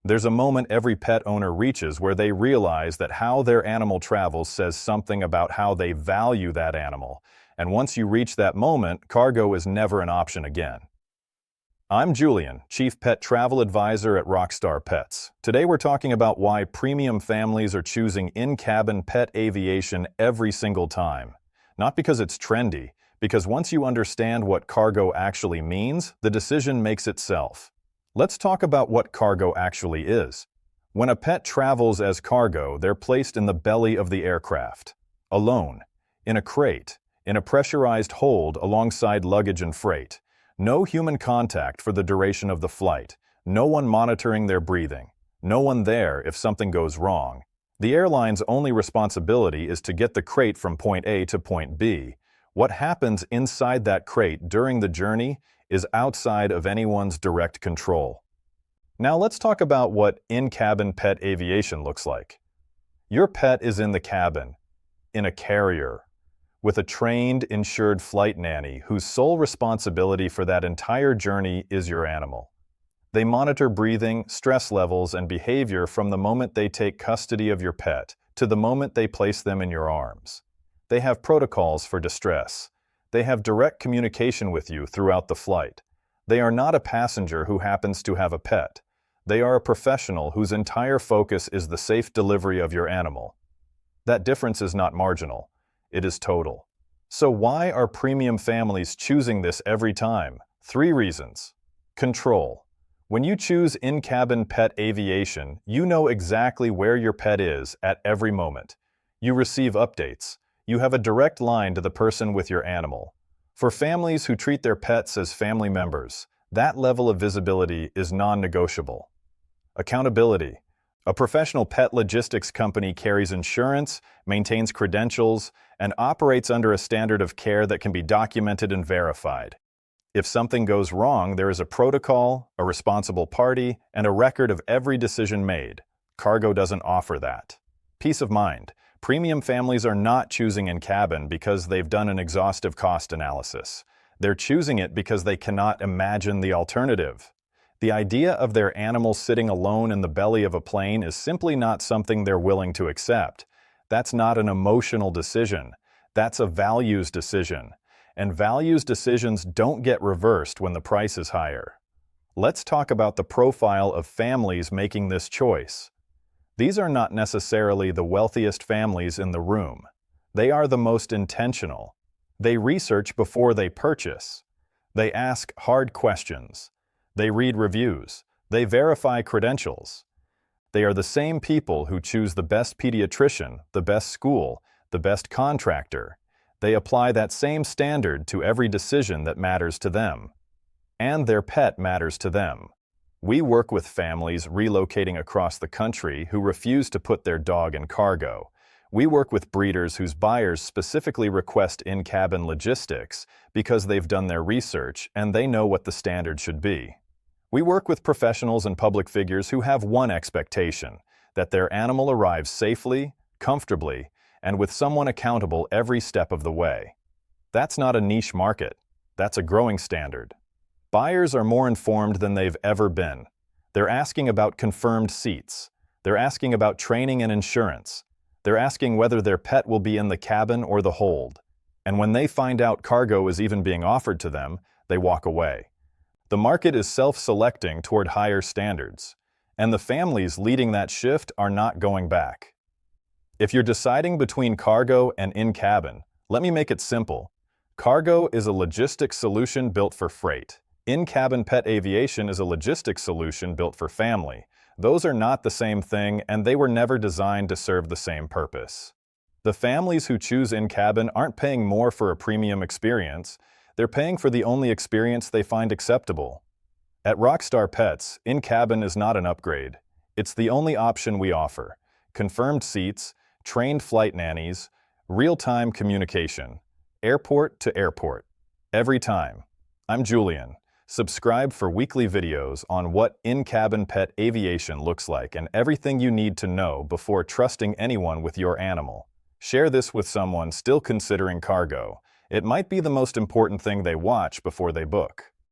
There's a moment every pet owner reaches where they realize that how their animal travels says something about how they value that animal. And once you reach that moment, cargo is never an option again. I'm Julian, Chief Pet Travel Advisor at Rockstar Pets. Today we're talking about why premium families are choosing in-cabin pet aviation every single time. Not because it's trendy, because once you understand what cargo actually means, the decision makes itself. Let's talk about what cargo actually is. When a pet travels as cargo, they're placed in the belly of the aircraft, alone, in a crate, in a pressurized hold alongside luggage and freight. No human contact for the duration of the flight, no one monitoring their breathing, no one there if something goes wrong. The airline's only responsibility is to get the crate from point A to point B. What happens inside that crate during the journey is outside of anyone's direct control. Now let's talk about what in-cabin pet aviation looks like. Your pet is in the cabin, in a carrier, with a trained, insured flight nanny whose sole responsibility for that entire journey is your animal. They monitor breathing, stress levels, and behavior from the moment they take custody of your pet to the moment they place them in your arms. They have protocols for distress. They have direct communication with you throughout the flight. They are not a passenger who happens to have a pet. They are a professional whose entire focus is the safe delivery of your animal. That difference is not marginal. It is total. So why are premium families choosing this every time? 3 reasons. Control. When you choose in-cabin pet aviation, you know exactly where your pet is at every moment. You receive updates. You have a direct line to the person with your animal. For families who treat their pets as family members, that level of visibility is non-negotiable. Accountability. A professional pet logistics company carries insurance, maintains credentials, and operates under a standard of care that can be documented and verified. If something goes wrong, there is a protocol, a responsible party, and a record of every decision made. Cargo doesn't offer that. Peace of mind. Premium families are not choosing in cabin because they've done an exhaustive cost analysis. They're choosing it because they cannot imagine the alternative. The idea of their animal sitting alone in the belly of a plane is simply not something they're willing to accept. That's not an emotional decision. That's a values decision. And values decisions don't get reversed when the price is higher. Let's talk about the profile of families making this choice. These are not necessarily the wealthiest families in the room. They are the most intentional. They research before they purchase. They ask hard questions. They read reviews. They verify credentials. They are the same people who choose the best pediatrician, the best school, the best contractor. They apply that same standard to every decision that matters to them. And their pet matters to them. We work with families relocating across the country who refuse to put their dog in cargo. We work with breeders whose buyers specifically request in-cabin logistics because they've done their research and they know what the standard should be. We work with professionals and public figures who have one expectation: that their animal arrives safely, comfortably, and with someone accountable every step of the way. That's not a niche market. That's a growing standard. Buyers are more informed than they've ever been. They're asking about confirmed seats. They're asking about training and insurance. They're asking whether their pet will be in the cabin or the hold. And when they find out cargo is even being offered to them, they walk away. The market is self-selecting toward higher standards, and the families leading that shift are not going back. If you're deciding between cargo and in-cabin, let me make it simple. Cargo is a logistics solution built for freight. In-cabin pet aviation is a logistics solution built for family. Those are not the same thing, and they were never designed to serve the same purpose. The families who choose in-cabin aren't paying more for a premium experience. They're paying for the only experience they find acceptable. At Rockstar Pets, in-cabin is not an upgrade. It's the only option we offer. Confirmed seats, trained flight nannies, real-time communication, airport to airport, every time. I'm Julian. Subscribe for weekly videos on what in-cabin pet aviation looks like and everything you need to know before trusting anyone with your animal. Share this with someone still considering cargo. It might be the most important thing they watch before they book.